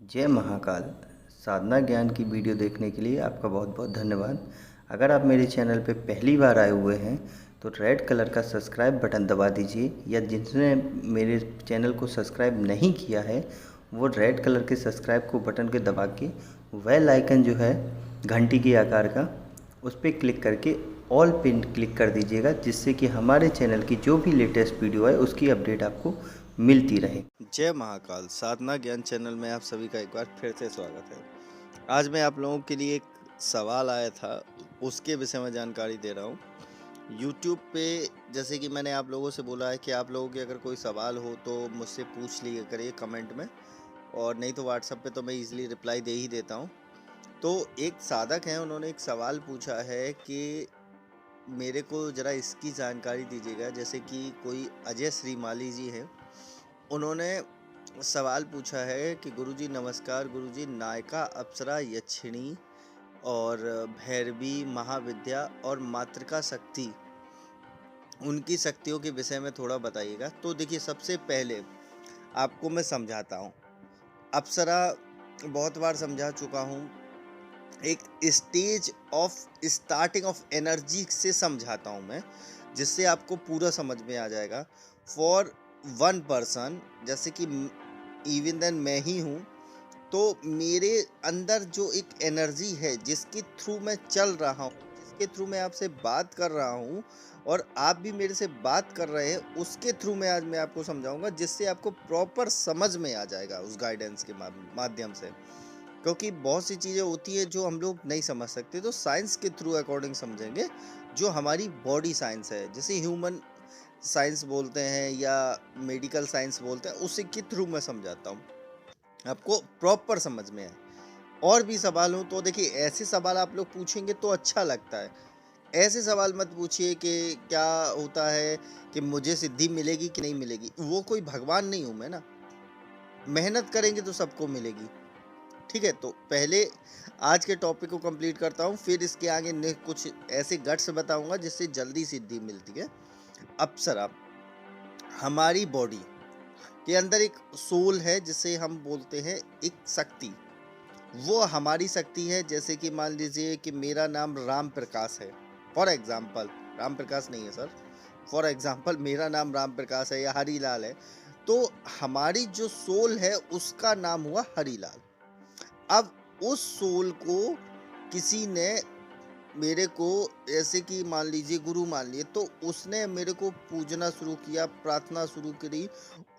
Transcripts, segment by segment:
जय महाकाल। साधना ज्ञान की वीडियो देखने के लिए आपका बहुत बहुत धन्यवाद। अगर आप मेरे चैनल पे पहली बार आए हुए हैं तो रेड कलर का सब्सक्राइब बटन दबा दीजिए, या जिसने मेरे चैनल को सब्सक्राइब नहीं किया है वो रेड कलर के सब्सक्राइब को बटन के दबा के बेल आइकन जो है घंटी के आकार का, उस पर क्लिक करके ऑल पिन क्लिक कर दीजिएगा, जिससे कि हमारे चैनल की जो भी लेटेस्ट वीडियो है उसकी अपडेट आपको मिलती रहे। जय महाकाल। साधना ज्ञान चैनल में आप सभी का एक बार फिर से स्वागत है। आज मैं आप लोगों के लिए एक सवाल आया था, उसके विषय में जानकारी दे रहा हूँ। YouTube पे जैसे कि मैंने आप लोगों से बोला है कि आप लोगों के अगर कोई सवाल हो तो मुझसे पूछ लिया करिए कमेंट में, और नहीं तो व्हाट्सएप पे तो मैं इजीली रिप्लाई दे ही देता हूँ। तो एक साधक हैं, उन्होंने एक सवाल पूछा है कि मेरे को ज़रा इसकी जानकारी दीजिएगा। जैसे कि कोई अजय श्रीमाली जी हैं, उन्होंने सवाल पूछा है कि गुरुजी नमस्कार। गुरुजी, नायका, अप्सरा, यक्षिणी और भैरवी, महाविद्या और मातृका शक्ति, उनकी शक्तियों के विषय में थोड़ा बताइएगा। तो देखिए, सबसे पहले आपको मैं समझाता हूँ। अप्सरा बहुत बार समझा चुका हूँ, एक stage of starting of energy से समझाता हूँ मैं, जिससे आपको पूरा समझ में आ जाएगा। फॉर वन पर्सन, जैसे कि इवन देन मैं ही हूँ, तो मेरे अंदर जो एक एनर्जी है जिसके थ्रू मैं चल रहा हूँ, जिसके थ्रू मैं आपसे बात कर रहा हूँ और आप भी मेरे से बात कर रहे हैं, उसके थ्रू मैं आज आपको समझाऊंगा, जिससे आपको प्रॉपर समझ में आ जाएगा उस गाइडेंस के माध्यम से। क्योंकि बहुत सी चीज़ें होती है जो हम लोग नहीं समझ सकते, तो साइंस के थ्रू अकॉर्डिंग समझेंगे। जो हमारी बॉडी साइंस है, जैसे ह्यूमन साइंस बोलते हैं या मेडिकल साइंस बोलते हैं, उसी के थ्रू मैं समझाता हूँ, आपको प्रॉपर समझ में आए। और भी सवाल हो तो देखिए, ऐसे सवाल आप लोग पूछेंगे तो अच्छा लगता है। ऐसे सवाल मत पूछिए कि क्या होता है कि मुझे सिद्धि मिलेगी कि नहीं मिलेगी। वो कोई भगवान नहीं हूँ मैं ना, मेहनत करेंगे तो सबको मिलेगी। ठीक है, तो पहले आज के टॉपिक को कंप्लीट करता हूँ, फिर इसके आगे कुछ ऐसे गट्स बताऊंगा जिससे जल्दी सिद्धि मिलती है। अप्सरा, हमारी बॉडी के अंदर एक सोल है, जिसे हम बोलते हैं एक शक्ति। वो हमारी शक्ति है। जैसे कि मान लीजिए कि मेरा नाम राम प्रकाश है, फॉर एग्जाम्पल। राम प्रकाश नहीं है सर, फॉर एग्जाम्पल मेरा नाम राम प्रकाश है या हरीलाल है, तो हमारी जो सोल है उसका नाम हुआ हरीलाल। अब उस सोल को किसी ने मेरे को, ऐसे कि मान लीजिए गुरु मान लिए, तो उसने मेरे को पूजना शुरू किया, प्रार्थना शुरू करी,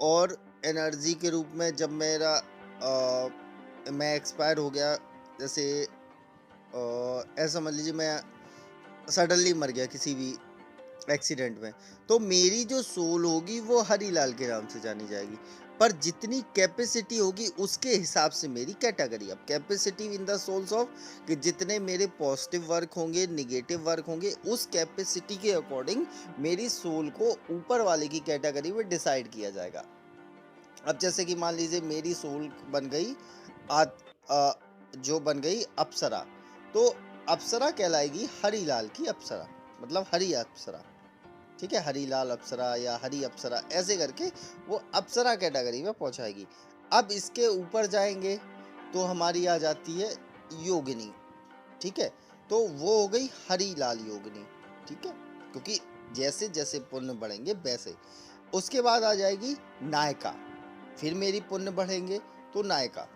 और एनर्जी के रूप में जब मैं एक्सपायर हो गया, जैसे ऐसा समझ लीजिए मैं सडनली मर गया किसी भी एक्सीडेंट में, तो मेरी जो सोल होगी वो हरीलाल के नाम से जानी जाएगी। पर जितनी कैपेसिटी होगी उसके हिसाब से मेरी कैटेगरी। अब capacity in the souls of, कि जितने मेरे पॉजिटिव वर्क होंगे, निगेटिव वर्क होंगे, उस कैपेसिटी के अकॉर्डिंग मेरी सोल को ऊपर वाले की कैटेगरी में डिसाइड किया जाएगा। अब जैसे कि मान लीजिए मेरी सोल बन गई जो बन गई अप्सरा, तो अप्सरा कहलाएगी हरीलाल की अप्सरा, मतलब हरी अप्सरा। ठीक है, हरीलाल अप्सरा या हरी अप्सरा, ऐसे करके वो अप्सरा कैटेगरी में पहुंचाएगी। अब इसके ऊपर जाएंगे तो हमारी आ जाती है योगिनी। ठीक है, तो वो हो गई हरीलाल योगिनी। ठीक है, क्योंकि जैसे जैसे पुण्य बढ़ेंगे वैसे। उसके बाद आ जाएगी नायका, फिर मेरी पुण्य बढ़ेंगे तो नायका।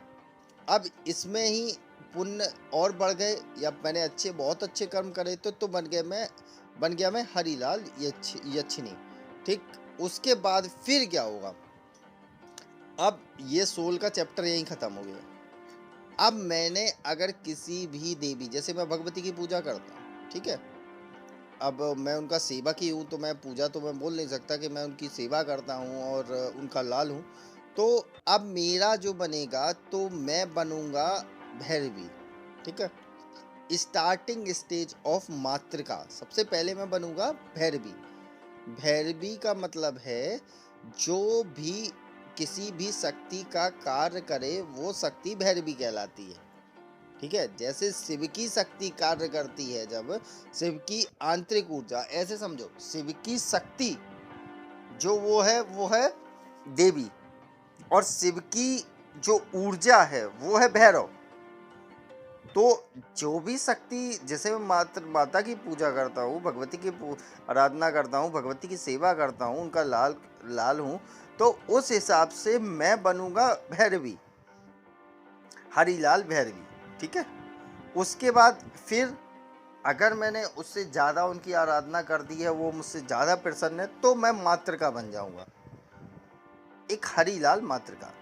अब इसमें ही पुण्य और बढ़ गए, या मैंने बहुत अच्छे कर्म करे तो बन गया मैं हरीलाल यक्षिणी। ठीक, उसके बाद फिर क्या होगा? अब ये सोल का चैप्टर यहीं खत्म हो गया। अब मैंने अगर किसी भी देवी, जैसे मैं भगवती की पूजा करता हूँ, ठीक है, अब मैं उनका सेवक ही हूँ, तो मैं पूजा तो मैं बोल नहीं सकता कि मैं उनकी सेवा करता हूँ और उनका लाल हूँ। तो अब मेरा जो बनेगा, तो मैं बनूंगा भैरवी। ठीक है, स्टार्टिंग स्टेज ऑफ मातृका, सबसे पहले मैं बनूंगा भैरवी। भैरवी का मतलब है जो भी किसी भी शक्ति का कार्य करे वो शक्ति भैरवी कहलाती है। ठीक है, जैसे शिव की शक्ति कार्य करती है, जब शिव की आंतरिक ऊर्जा, ऐसे समझो शिव की शक्ति जो वो है देवी, और शिव की जो ऊर्जा है वो है भैरव। तो जो भी शक्ति, जैसे मैं माता की पूजा करता हूँ, भगवती की आराधना करता हूँ, भगवती की सेवा करता हूँ, उनका लाल लाल हूँ, तो उस हिसाब से मैं बनूंगा भैरवी, हरिलाल भैरवी। ठीक है। उसके बाद फिर अगर मैंने उससे ज़्यादा उनकी आराधना कर दी है, वो मुझसे ज़्यादा प्रसन्न है, तो मैं मातृका बन जाऊंगा, एक हरिलाल मातृका।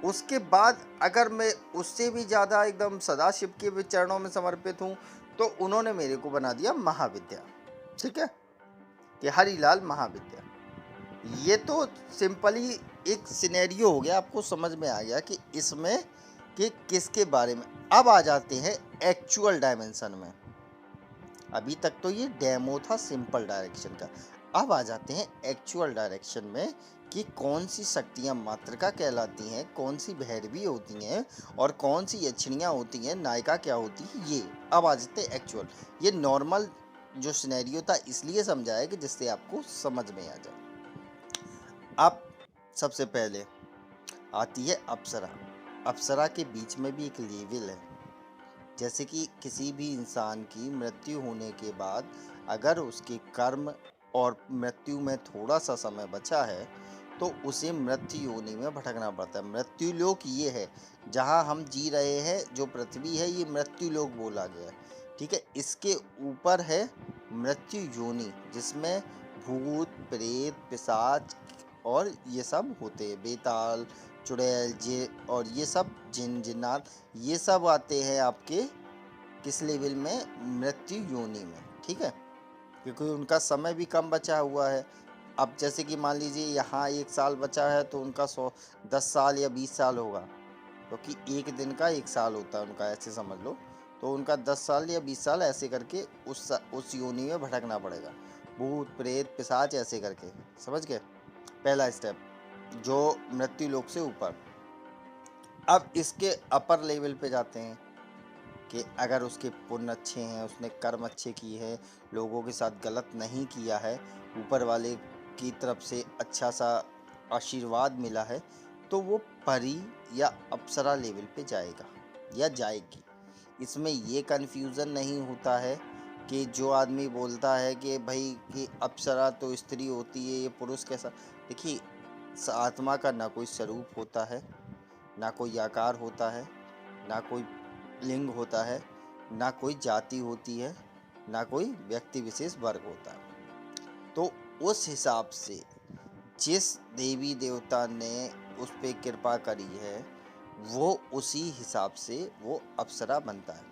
उसके बाद अगर मैं उससे भी ज़्यादा एकदम सदाशिव के भी चरणों में समर्पित हूँ, तो उन्होंने मेरे को बना दिया महाविद्या। ठीक है, कि हरिलाल महाविद्या। ये तो सिंपली एक सिनेरियो हो गया, आपको समझ में आ गया कि इसमें कि किसके बारे में। अब आ जाते हैं एक्चुअल डायमेंशन में। अभी तक तो ये डेमो था सिंपल डायरेक्शन का, अब आ जाते हैं एक्चुअल डायरेक्शन में कि कौन सी शक्तियाँ मातृका कहलाती हैं, कौन सी भैरवी होती हैं और कौन सी यक्षिणियाँ होती हैं, नायिका क्या होती है। ये अब आ जाते हैं एक्चुअल। ये नॉर्मल जो सिनेरियो था इसलिए समझाया कि जिससे आपको समझ में आ जाए। अब सबसे पहले आती है अप्सरा। अप्सरा के बीच में भी एक लेवल है। जैसे कि किसी भी इंसान की मृत्यु होने के बाद अगर उसके कर्म और मृत्यु में थोड़ा सा समय बचा है, तो उसे मृत्यु योनि में भटकना पड़ता है। मृत्यु लोक ये है जहाँ हम जी रहे हैं, जो पृथ्वी है ये मृत्यु लोक बोला गया है। ठीक है। इसके ऊपर है मृत्यु योनि, जिसमें भूत प्रेत पिशाच और ये सब होते हैं, बेताल चुड़ैल जे और ये सब जिन जिन्नात, ये सब आते हैं आपके किस लेवल में, मृत्यु योनि में। ठीक है, क्योंकि उनका समय भी कम बचा हुआ है। अब जैसे कि मान लीजिए यहाँ 1 साल बचा है, तो उनका 10 साल या 20 साल होगा, क्योंकि एक दिन का 1 साल होता है उनका, ऐसे समझ लो। तो उनका 10 साल या 20 साल ऐसे करके उस योनि में भटकना पड़ेगा, भूत प्रेत पिशाच ऐसे करके। समझ गए, पहला स्टेप जो मृत्यु लोक से ऊपर। अब इसके अपर लेवल पे जाते हैं कि अगर उसके पुण्य अच्छे हैं, उसने कर्म अच्छे किए हैं, लोगों के साथ गलत नहीं किया है, ऊपर वाले की तरफ से अच्छा सा आशीर्वाद मिला है, तो वो परी या अप्सरा लेवल पे जाएगा या जाएगी। इसमें ये कन्फ्यूज़न नहीं होता है कि जो आदमी बोलता है कि भाई कि अप्सरा तो स्त्री होती है, ये पुरुष कैसा। देखिए, आत्मा का ना कोई स्वरूप होता है, ना कोई आकार होता है, ना कोई लिंग होता है, ना कोई जाति होती है, ना कोई व्यक्ति विशेष वर्ग होता है। तो उस हिसाब से जिस देवी देवता ने उस पर कृपा करी है, वो उसी हिसाब से वो अप्सरा बनता है।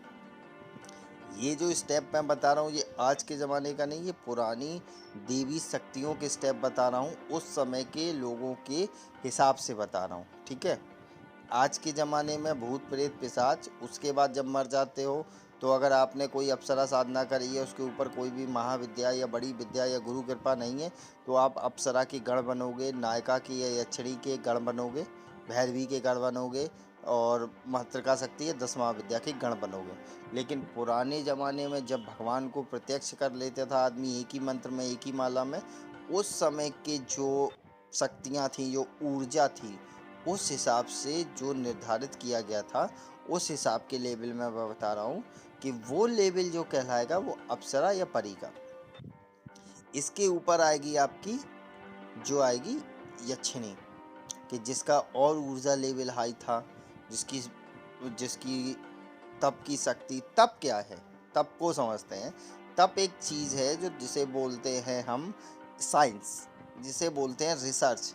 ये जो स्टेप मैं बता रहा हूँ ये आज के ज़माने का नहीं, ये पुरानी देवी शक्तियों के स्टेप बता रहा हूँ, उस समय के लोगों के हिसाब से बता रहा हूँ। ठीक है। आज के ज़माने में भूत प्रेत पिशाच, उसके बाद जब मर जाते हो तो अगर आपने कोई अप्सरा साधना करी है, उसके ऊपर कोई भी महाविद्या या बड़ी विद्या या गुरु कृपा नहीं है, तो आप अप्सरा के गण बनोगे, नायिका की या यक्षिणी के गण बनोगे, भैरवी के गण बनोगे, और मातृका शक्ति या 10 महाविद्या के गण बनोगे। लेकिन पुराने ज़माने में जब भगवान को प्रत्यक्ष कर लेता था आदमी एक ही मंत्र में, एक ही माला में, उस समय के जो शक्तियाँ थीं, जो ऊर्जा थी, उस हिसाब से जो निर्धारित किया गया था, उस हिसाब के लेवल में मैं बता रहा हूँ कि वो लेवल जो कहलाएगा वो अप्सरा या परी का। इसके ऊपर आएगी आपकी जो आएगी यक्षिणी, कि जिसका और ऊर्जा लेवल हाई था, जिसकी जिसकी तप की शक्ति। तप क्या है, तप को समझते हैं। तप एक चीज़ है जो जिसे बोलते हैं हम साइंस, जिसे बोलते हैं रिसर्च।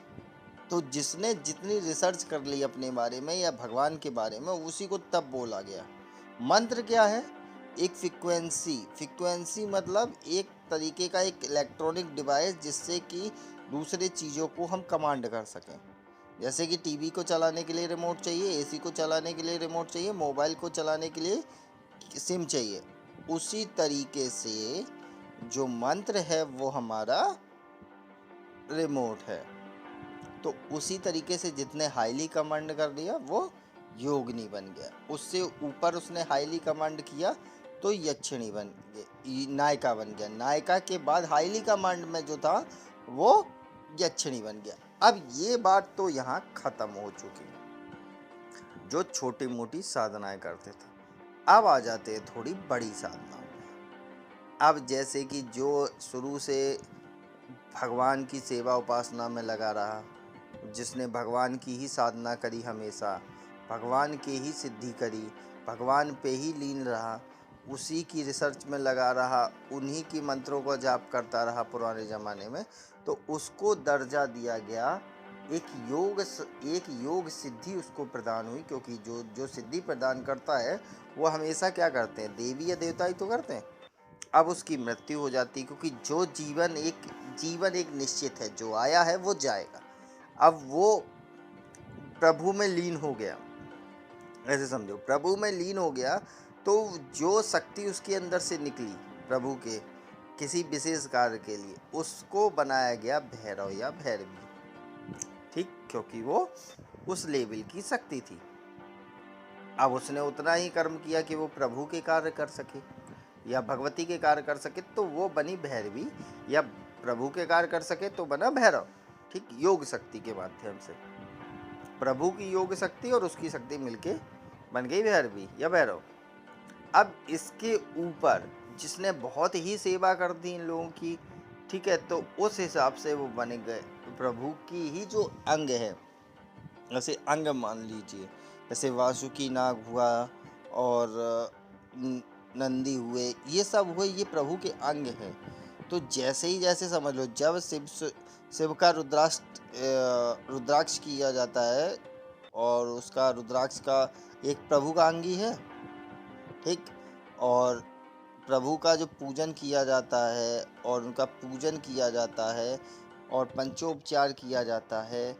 तो जिसने जितनी रिसर्च कर ली अपने बारे में या भगवान के बारे में, उसी को तब बोला गया। मंत्र क्या है, एक फ्रिक्वेंसी मतलब एक तरीके का एक इलेक्ट्रॉनिक डिवाइस, जिससे कि दूसरे चीज़ों को हम कमांड कर सकें। जैसे कि टीवी को चलाने के लिए रिमोट चाहिए, एसी को चलाने के लिए रिमोट चाहिए, मोबाइल को चलाने के लिए सिम चाहिए। उसी तरीके से जो मंत्र है वो हमारा रिमोट है। तो उसी तरीके से जितने हाईली कमांड कर दिया वो योगिनी बन गया, उससे ऊपर उसने हाईली कमांड किया तो यक्षिणी बन गई, नायिका बन गया। नायिका के बाद हाईली कमांड में जो था वो यक्षिणी बन गया। अब ये बात तो यहाँ खत्म हो चुकी। जो छोटी मोटी साधनाएं करते थे। अब आ जाते हैं थोड़ी बड़ी साधनाओं में। अब जैसे कि जो शुरू से भगवान की सेवा उपासना में लगा रहा, जिसने भगवान की ही साधना करी हमेशा, भगवान के ही सिद्धि करी, भगवान पे ही लीन रहा, उसी की रिसर्च में लगा रहा, उन्हीं की मंत्रों को जाप करता रहा पुराने ज़माने में, तो उसको दर्जा दिया गया एक योग सिद्धि उसको प्रदान हुई। क्योंकि जो जो सिद्धि प्रदान करता है वो हमेशा क्या करते हैं, देवी या देवता ही तो करते हैं। अब उसकी मृत्यु हो जाती है, क्योंकि जो जीवन एक निश्चित है, जो आया है वो जाएगा। अब वो प्रभु में लीन हो गया, ऐसे समझो, प्रभु में लीन हो गया, तो जो शक्ति उसके अंदर से निकली प्रभु के किसी विशेष कार्य के लिए, उसको बनाया गया भैरव या भैरवी। ठीक, क्योंकि वो उस लेवल की शक्ति थी। अब उसने उतना ही कर्म किया कि वो प्रभु के कार्य कर सके या भगवती के कार्य कर सके, तो वो बनी भैरवी, या प्रभु के कार्य कर सके तो बना भैरव। ठीक, योग शक्ति के माध्यम से प्रभु की योग शक्ति और उसकी शक्ति मिलके बन गई भैरवी या भैरव। अब इसके ऊपर जिसने बहुत ही सेवा कर दी इन लोगों की, ठीक है, तो उस हिसाब से वो बन गए प्रभु की ही जो अंग है। ऐसे अंग मान लीजिए, जैसे वासुकी नाग हुआ और नंदी हुए, ये सब हुए, ये प्रभु के अंग हैं। तो जैसे समझ लो, जब शिव का रुद्राक्ष किया जाता है, और उसका रुद्राक्ष का एक प्रभु का अंग ही है। ठीक, और प्रभु का जो पूजन किया जाता है और उनका पूजन किया जाता है और पंचोपचार किया जाता है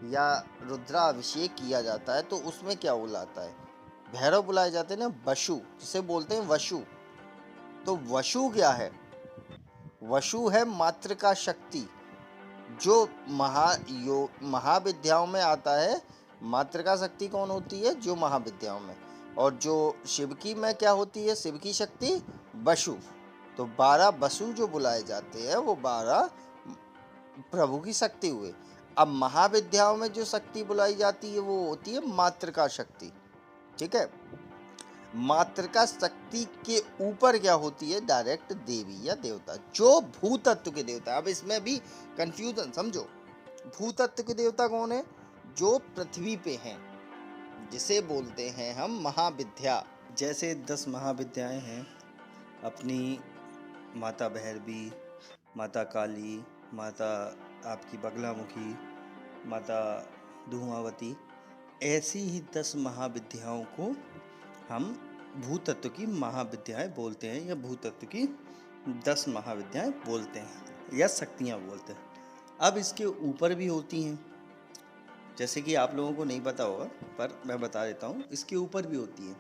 या रुद्राभिषेक किया जाता है, तो उसमें क्या बुलाता है, भैरव बुलाए जाते हैं ना, वशु, जिसे बोलते हैं वशु। तो वशु क्या है, वशु है मातृका शक्ति, जो महाविद्याओं में आता है। मातृका शक्ति कौन होती है, जो महाविद्याओं में, और जो शिव की में क्या होती है, शिव की शक्ति वशु। तो 12 वसु जो बुलाए जाते हैं वो 12 प्रभु की शक्ति हुए। अब महाविद्याओं में जो शक्ति बुलाई जाती है वो होती है मातृका शक्ति। ठीक है, मातृका शक्ति के ऊपर क्या होती है, डायरेक्ट देवी या देवता, जो भूतत्व के देवता। अब इसमें भी कंफ्यूजन समझो, भूतत्व के देवता कौन है, जो पृथ्वी पे हैं, जिसे बोलते हैं हम महाविद्या। जैसे 10 महाविद्याएं हैं अपनी, माता भैरवी, माता काली, माता आपकी बगलामुखी, माता धुआंवती, ऐसी ही 10 महाविद्याओं को हम भूतत्व की महाविद्याएं बोलते हैं, या भूतत्व की 10 महाविद्याएं बोलते हैं, या शक्तियां बोलते हैं। अब इसके ऊपर भी होती हैं, जैसे कि आप लोगों को नहीं पता होगा पर मैं बता देता हूँ, इसके ऊपर भी होती है।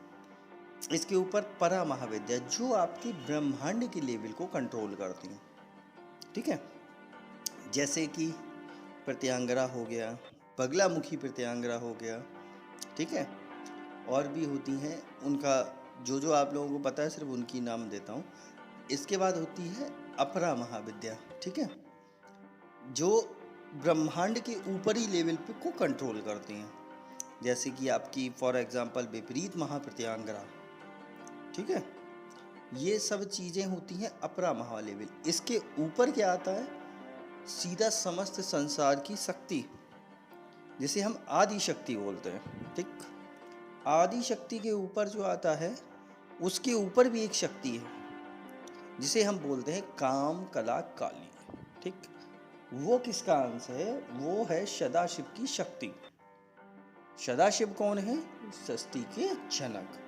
इसके ऊपर परा महाविद्या, जो आपकी ब्रह्मांड के लेवल को कंट्रोल करती हैं। ठीक है, जैसे कि प्रत्यांगरा हो गया, बगलामुखी प्रत्यांगरा हो गया। ठीक है, और भी होती हैं, उनका जो आप लोगों को पता है सिर्फ उनकी नाम देता हूँ। इसके बाद होती है अपरा महाविद्या। ठीक है, जो ब्रह्मांड के ऊपरी लेवल पे को कंट्रोल करती हैं, जैसे कि आपकी फॉर एग्जांपल विपरीत महाप्रत्यांगरा। ठीक है, ये सब चीज़ें होती हैं अपरा महालेवल। इसके ऊपर क्या आता है, सीधा समस्त संसार की शक्ति, जिसे हम आदि शक्ति बोलते हैं। ठीक, आदि शक्ति के ऊपर जो आता है, उसके ऊपर भी एक शक्ति है जिसे हम बोलते हैं काम कला काली। ठीक, वो किसका अंश है, वो है सदाशिव की शक्ति। सदाशिव कौन है, सृष्टि के जनक,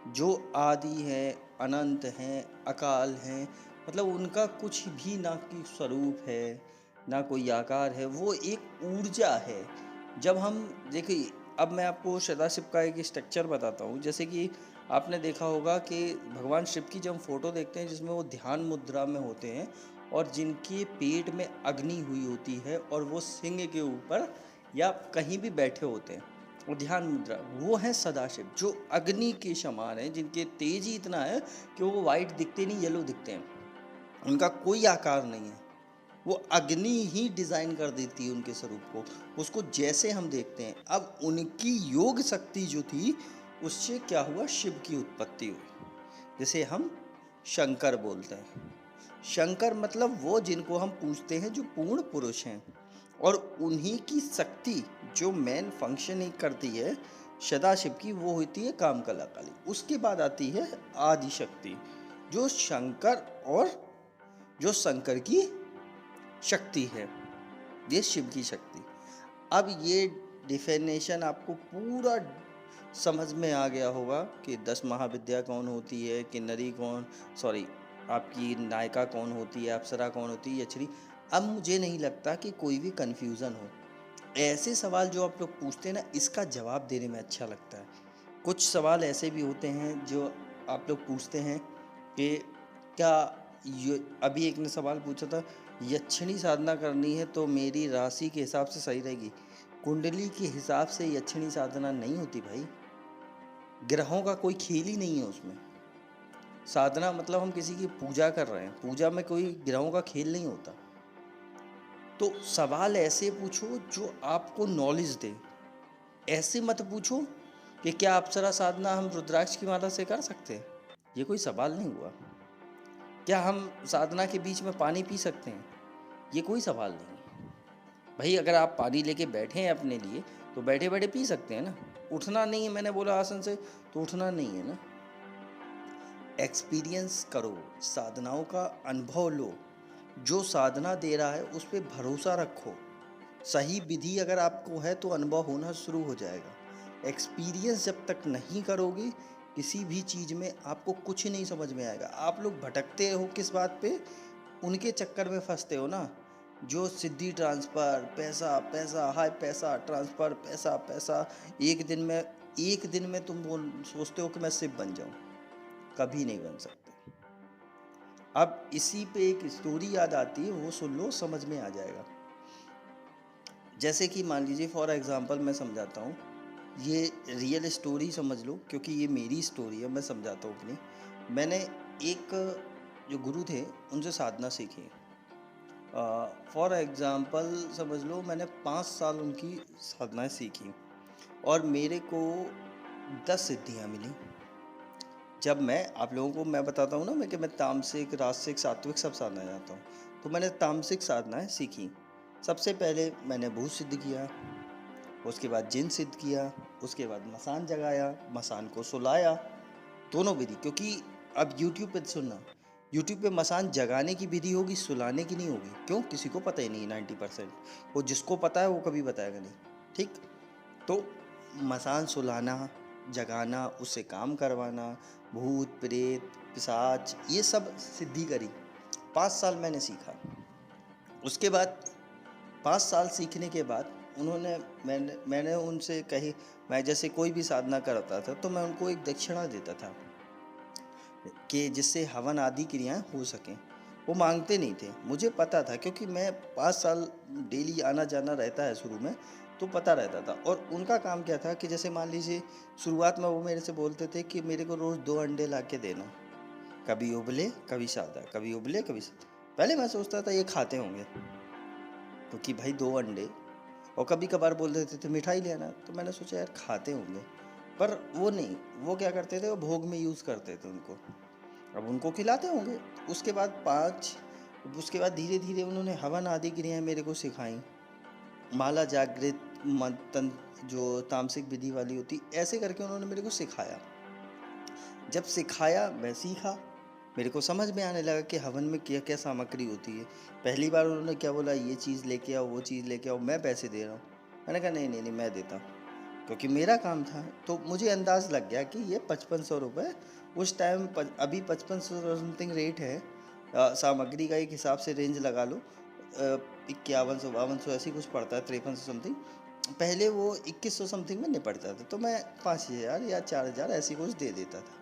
जो आदि है, अनंत हैं, अकाल हैं, मतलब उनका कुछ भी ना कोई स्वरूप है ना कोई आकार है, वो एक ऊर्जा है। जब हम देखिए, अब मैं आपको सदाशिव का एक स्ट्रक्चर बताता हूँ। जैसे कि आपने देखा होगा कि भगवान शिव की जब हम फोटो देखते हैं जिसमें वो ध्यान मुद्रा में होते हैं और जिनके पेट में अग्नि हुई होती है और वो सिंह के ऊपर या कहीं भी बैठे होते हैं और ध्यान मुद्रा, वो है सदाशिव, जो अग्नि के समान है, जिनके तेज ही इतना है कि वो वाइट दिखते नहीं, येलो दिखते हैं, उनका कोई आकार नहीं है, वो अग्नि ही डिज़ाइन कर देती है उनके स्वरूप को, उसको जैसे हम देखते हैं। अब उनकी योग शक्ति जो थी, उससे क्या हुआ, शिव की उत्पत्ति हुई, जिसे हम शंकर बोलते हैं। शंकर मतलब वो जिनको हम पूजते हैं, जो पूर्ण पुरुष हैं, और उन्हीं की शक्ति जो मेन फंक्शन ही करती है सदाशिव की, वो होती है कामकला काली। उसके बाद आती है आदि शक्ति, जो शंकर की शक्ति है, ये शिव की शक्ति। अब ये डिफिनेशन आपको पूरा समझ में आ गया होगा कि 10 महाविद्या कौन होती है, किन्नरी कौन, सॉरी आपकी नायिका कौन होती है, अप्सरा कौन होती है, यक्षिणी। अब मुझे नहीं लगता कि कोई भी कन्फ्यूज़न हो। ऐसे सवाल जो आप लोग पूछते हैं ना, इसका जवाब देने में अच्छा लगता है। कुछ सवाल ऐसे भी होते हैं जो आप लोग पूछते हैं कि क्या ये, अभी एक ने सवाल पूछा था, यक्षिणी साधना करनी है तो मेरी राशि के हिसाब से सही रहेगी। कुंडली के हिसाब से यक्षिणी साधना नहीं होती भाई, ग्रहों का कोई खेल ही नहीं है उसमें। साधना मतलब हम किसी की पूजा कर रहे हैं, पूजा में कोई ग्रहों का खेल नहीं होता। तो सवाल ऐसे पूछो जो आपको नॉलेज दे। ऐसे मत पूछो कि क्या अप्सरा साधना हम रुद्राक्ष की माला से कर सकते हैं, ये कोई सवाल नहीं हुआ। क्या हम साधना के बीच में पानी पी सकते हैं, ये कोई सवाल नहीं है। भाई अगर आप पानी लेके बैठे हैं अपने लिए, तो बैठे बैठे पी सकते हैं ना। उठना नहीं है, मैंने बोला आसन से, तो उठना नहीं है ना। एक्सपीरियंस करो, साधनाओं का अनुभव लो, जो साधना दे रहा है उस पर भरोसा रखो। सही विधि अगर आपको है तो अनुभव होना शुरू हो जाएगा। एक्सपीरियंस जब तक नहीं करोगे किसी भी चीज़ में, आपको कुछ नहीं समझ में आएगा। आप लोग भटकते हो किस बात पे, उनके चक्कर में फंसते हो ना, जो सिद्धि ट्रांसफ़र, पैसा पैसा, हाय पैसा ट्रांसफ़र, पैसा पैसा। एक दिन में तुम सोचते हो कि मैं शिव बन जाऊं, कभी नहीं बन सकते। अब इसी पे एक स्टोरी याद आती है, वो सुन लो, समझ में आ जाएगा। जैसे कि मान लीजिए फॉर एग्जांपल मैं समझाता हूँ, ये रियल स्टोरी समझ लो, क्योंकि ये मेरी स्टोरी है, मैं समझाता हूँ अपनी। मैंने एक जो गुरु थे उनसे साधना सीखी। फॉर एग्जांपल समझ लो, मैंने 5 साल उनकी साधनाएं सीखी और मेरे को 10 सिद्धियाँ मिली। जब आप लोगों को मैं बताता हूँ ना, कि मैं तामसिक, राजसिक, सात्विक सब साधना जानता हूँ, तो मैंने तामसिक साधनाएं सीखी। सबसे पहले मैंने भूत सिद्ध किया, उसके बाद जिन सिद्ध किया, उसके बाद मसान जगाया, मसान को सुलाया, दोनों विधि। क्योंकि अब यूट्यूब पे सुनना, यूट्यूब पे मसान जगाने की विधि होगी, सुलाने की नहीं होगी। क्यों? किसी को पता ही नहीं, 90%। वो जिसको पता है वो कभी बताएगा नहीं, ठीक। तो मसान सुलाना, जगाना, उससे काम करवाना, भूत प्रेत पिशाच, ये सब सिद्धि करी। 5 साल मैंने सीखा। उसके बाद 5 साल सीखने के बाद मैंने उनसे कही, मैं जैसे कोई भी साधना करता था तो मैं उनको एक दक्षिणा देता था कि जिससे हवन आदि क्रियाएं हो सकें। वो मांगते नहीं थे, मुझे पता था, क्योंकि मैं 5 साल डेली आना जाना रहता है शुरू में, तो पता रहता था। और उनका काम क्या था कि जैसे मान लीजिए शुरुआत में वो मेरे से बोलते थे कि मेरे को रोज़ 2 अंडे ला के देना, कभी उबले कभी सादा, कभी उबले कभी सादा। पहले मैं सोचता था ये खाते होंगे, क्योंकि भाई 2 अंडे, और कभी कभार बोल देते थे मिठाई ले आना, तो मैंने सोचा यार खाते होंगे, पर वो नहीं। वो क्या करते थे, वो भोग में यूज़ करते थे उनको, अब उनको खिलाते होंगे। उसके बाद धीरे धीरे उन्होंने हवन आदि क्रियाएं मेरे को सिखाई, माला जागृत मंथन जो तामसिक विधि वाली होती, ऐसे करके उन्होंने मेरे को सिखाया। जब सिखाया मैं सीखा, मेरे को समझ में आने लगा कि हवन में क्या क्या सामग्री होती है। पहली बार उन्होंने क्या बोला, ये चीज़ लेके आओ, वो चीज़ लेके आओ, मैं पैसे दे रहा हूँ। मैंने कहा नहीं नहीं नहीं, मैं देता हूँ, क्योंकि मेरा काम था। तो मुझे अंदाज़ लग गया कि ये 5500 रुपये उस टाइम, अभी 5500 समथिंग रेट है। सामग्री का एक हिसाब से रेंज लगा लो, 5100 5200 ऐसी कुछ पड़ता है, 5300 समथिंग। पहले वो 2100 समथिंग में निपटता था, तो मैं 5000 या 4000 ऐसी कुछ दे देता था।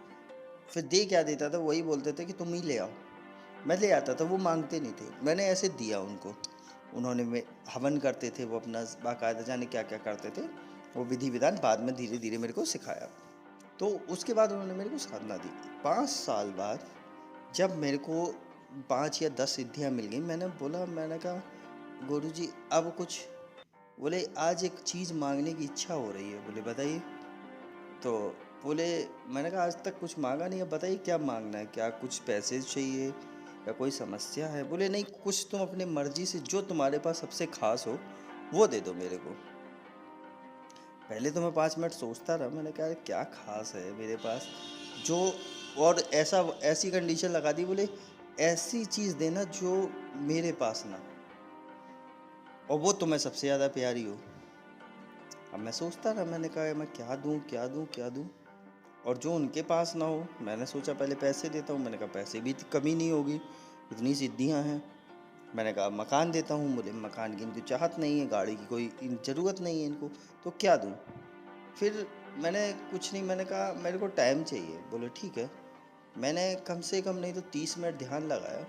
फिर दे क्या देता था, वही बोलते थे कि तुम ही ले आओ, मैं ले आता था, वो मांगते नहीं थे, मैंने ऐसे दिया उनको। उन्होंने हवन करते थे, वो अपना बाकायदा जाने क्या क्या करते थे, वो विधि विधान बाद में धीरे धीरे मेरे को सिखाया। तो उसके बाद उन्होंने मेरे को साधना दी। 5 साल बाद जब मेरे को 5 या 10 सिद्धियाँ मिल गई। मैंने कहा गुरुजी अब कुछ, बोले आज एक चीज़ मांगने की इच्छा हो रही है। बोले बताइए। तो बोले, मैंने कहा आज तक कुछ मांगा नहीं है, बताइए क्या मांगना है, क्या कुछ पैसे चाहिए या कोई समस्या है। बोले नहीं, कुछ तुम अपनी मर्जी से जो तुम्हारे पास सबसे खास हो वो दे दो मेरे को। पहले तो मैं 5 मिनट सोचता रहा, मैंने कहा क्या खास है मेरे पास जो, और ऐसी कंडीशन लगा दी, बोले ऐसी चीज़ देना जो मेरे पास ना, और वो तुम्हें सबसे ज़्यादा प्यारी हो। अब मैं सोचता रहा, मैंने कहा मैं क्या दूं क्या दूं क्या दूं, और जो उनके पास ना हो। मैंने सोचा पहले पैसे देता हूँ, मैंने कहा पैसे भी कमी नहीं होगी, इतनी सिद्धियाँ हैं। मैंने कहा मकान देता हूँ, बोले मकान की इनको चाहत नहीं है, गाड़ी की कोई ज़रूरत नहीं है इनको, तो क्या दूँ। फिर मैंने कुछ नहीं, मैंने कहा मेरे को टाइम चाहिए। बोले ठीक है। मैंने कम से कम नहीं तो 30 मिनट ध्यान लगाया।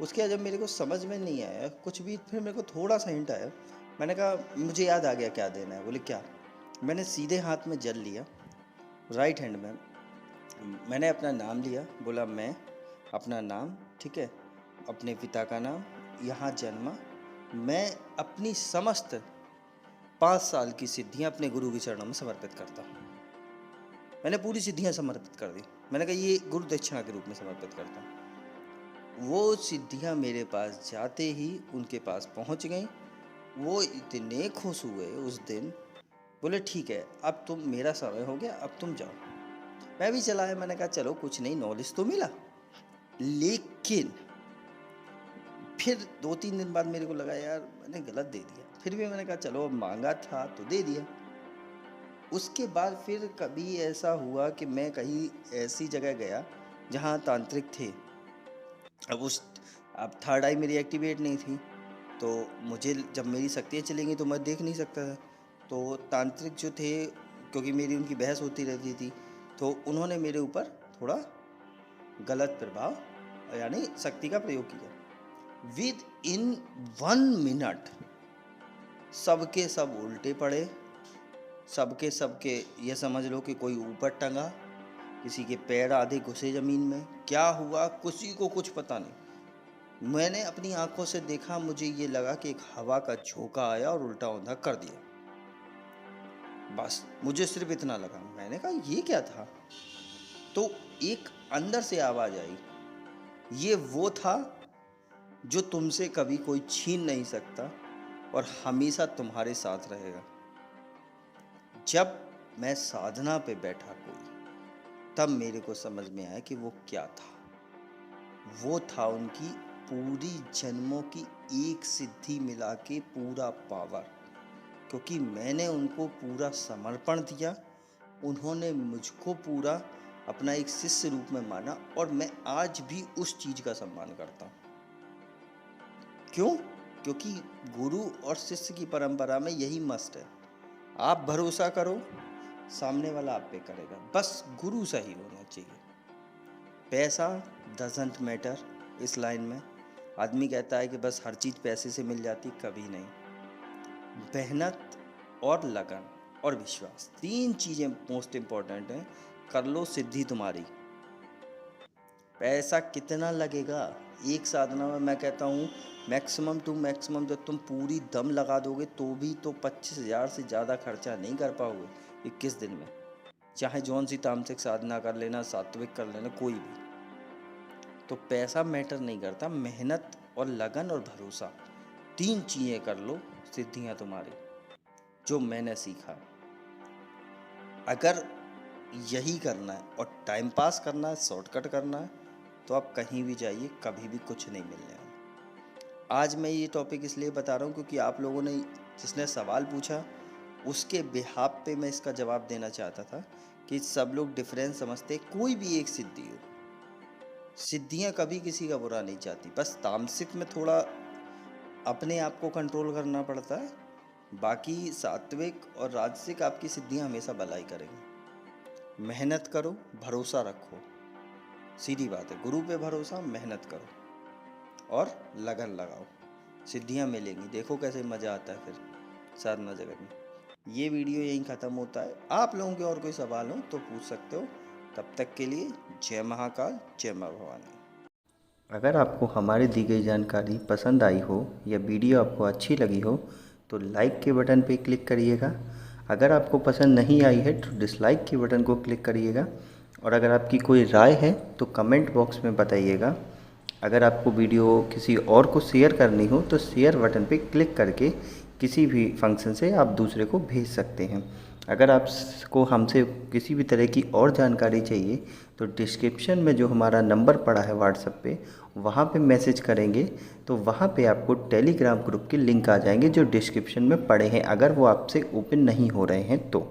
उसके बाद जब मेरे को समझ में नहीं आया कुछ भी, फिर मेरे को थोड़ा सा हिंट आया। मैंने कहा मुझे याद आ गया क्या देना है। बोले क्या। मैंने सीधे हाथ में जल लिया, राइट हैंड में मैंने अपना नाम लिया। बोला मैं अपना नाम, ठीक है, अपने पिता का नाम, यहाँ जन्मा, मैं अपनी समस्त 5 साल की सिद्धियाँ अपने गुरु के चरणों में समर्पित करता हूँ। मैंने पूरी सिद्धियाँ समर्पित कर दी। मैंने कहा ये गुरु दक्षिणा के रूप में समर्पित करता हूँ। वो सिद्धियाँ मेरे पास जाते ही उनके पास पहुँच गई। वो इतने खुश हुए उस दिन। बोले ठीक है अब तुम, मेरा समय हो गया, अब तुम जाओ। मैं भी चला आया। मैंने कहा चलो कुछ नहीं, नॉलेज तो मिला। लेकिन फिर 2-3 दिन बाद मेरे को लगा यार मैंने गलत दे दिया। फिर भी मैंने कहा चलो अब मांगा था तो दे दिया। उसके बाद फिर कभी ऐसा हुआ कि मैं कहीं ऐसी जगह गया जहाँ तांत्रिक थे। अब थर्ड आई मेरी एक्टिवेट नहीं थी, तो मुझे जब मेरी शक्तियाँ चलेंगी तो मैं देख नहीं सकता था। तो तांत्रिक जो थे, क्योंकि मेरी उनकी बहस होती रहती थी, तो उन्होंने मेरे ऊपर थोड़ा गलत प्रभाव यानी शक्ति का प्रयोग किया। विद इन 1 मिनट सबके सब उल्टे पड़े। सबके ये समझ लो कि कोई ऊपर टंगा, किसी के पैर आधे घुसे ज़मीन में। क्या हुआ किसी को कुछ पता नहीं। मैंने अपनी आंखों से देखा, मुझे ये लगा कि एक हवा का झोंका आया और उल्टा औंधा कर दिया। बस मुझे सिर्फ इतना लगा। मैंने कहा ये क्या था। तो एक अंदर से आवाज़ आई, ये वो था जो तुमसे कभी कोई छीन नहीं सकता और हमेशा तुम्हारे साथ रहेगा। जब मैं साधना पे बैठा कोई, तब मेरे को समझ में आया कि वो क्या था। वो था उनकी पूरी जन्मों की एक सिद्धि मिला के पूरा पावर। क्योंकि मैंने उनको पूरा समर्पण दिया, उन्होंने मुझको पूरा अपना एक शिष्य रूप में माना, और मैं आज भी उस चीज़ का सम्मान करता हूँ। क्यों? क्योंकि गुरु और शिष्य की परंपरा में यही मस्ट है। आप भरोसा करो, सामने वाला आप पे करेगा, बस गुरु सही होना चाहिए। पैसा डजंट मैटर इस लाइन में। आदमी कहता है कि बस हर चीज़ पैसे से मिल जाती, कभी नहीं। मेहनत और लगन और विश्वास, 3 चीज़ें मोस्ट इम्पॉर्टेंट हैं। कर लो सिद्धि तुम्हारी। पैसा कितना लगेगा एक साधना में, मैं कहता हूँ मैक्सिमम टू मैक्सिमम जब तुम पूरी दम लगा दोगे तो भी तो 25,000 से ज़्यादा खर्चा नहीं कर पाओगे 21 दिन में। चाहे जौन सी तामसिक साधना कर लेना, सात्विक कर लेना, कोई भी। तो पैसा मैटर नहीं करता, मेहनत और लगन और भरोसा, 3 चीज़ें कर लो, सिद्धियाँ तुम्हारी, जो मैंने सीखा। अगर यही करना है और टाइम पास करना है, शॉर्टकट करना है, तो आप कहीं भी जाइए, कभी भी कुछ नहीं मिलने वाला। आज मैं ये टॉपिक इसलिए बता रहा हूँ क्योंकि आप लोगों ने जिसने सवाल पूछा उसके बिहाफ पे मैं इसका जवाब देना चाहता था कि सब लोग डिफरेंस समझते। कोई भी एक सिद्धि हो, सिद्धियाँ कभी किसी का बुरा नहीं चाहती, बस तामसिक में थोड़ा अपने आप को कंट्रोल करना पड़ता है। बाकी सात्विक और राजसिक आपकी सिद्धियाँ हमेशा भलाई करेंगी। मेहनत करो, भरोसा रखो, सीधी बात है। गुरु पे भरोसा, मेहनत करो और लगन लगाओ, सिद्धियाँ मिलेंगी। देखो कैसे मज़ा आता है फिर साधना जगत में। ये वीडियो यहीं ख़त्म होता है। आप लोगों के और कोई सवाल हो तो पूछ सकते हो। तब तक के लिए जय महाकाल, जय माँ भवानी। अगर आपको हमारी दी गई जानकारी पसंद आई हो या वीडियो आपको अच्छी लगी हो तो लाइक के बटन पर क्लिक करिएगा। अगर आपको पसंद नहीं आई है तो डिसलाइक के बटन को क्लिक करिएगा। और अगर आपकी कोई राय है तो कमेंट बॉक्स में बताइएगा। अगर आपको वीडियो किसी और को शेयर करनी हो तो शेयर बटन पे क्लिक करके किसी भी फंक्शन से आप दूसरे को भेज सकते हैं। अगर आपको हमसे किसी भी तरह की और जानकारी चाहिए तो डिस्क्रिप्शन में जो हमारा नंबर पड़ा है व्हाट्सएप पे, वहाँ पे मैसेज करेंगे तो वहाँ पे आपको टेलीग्राम ग्रुप के लिंक आ जाएंगे जो डिस्क्रिप्शन में पड़े हैं, अगर वो आपसे ओपन नहीं हो रहे हैं तो।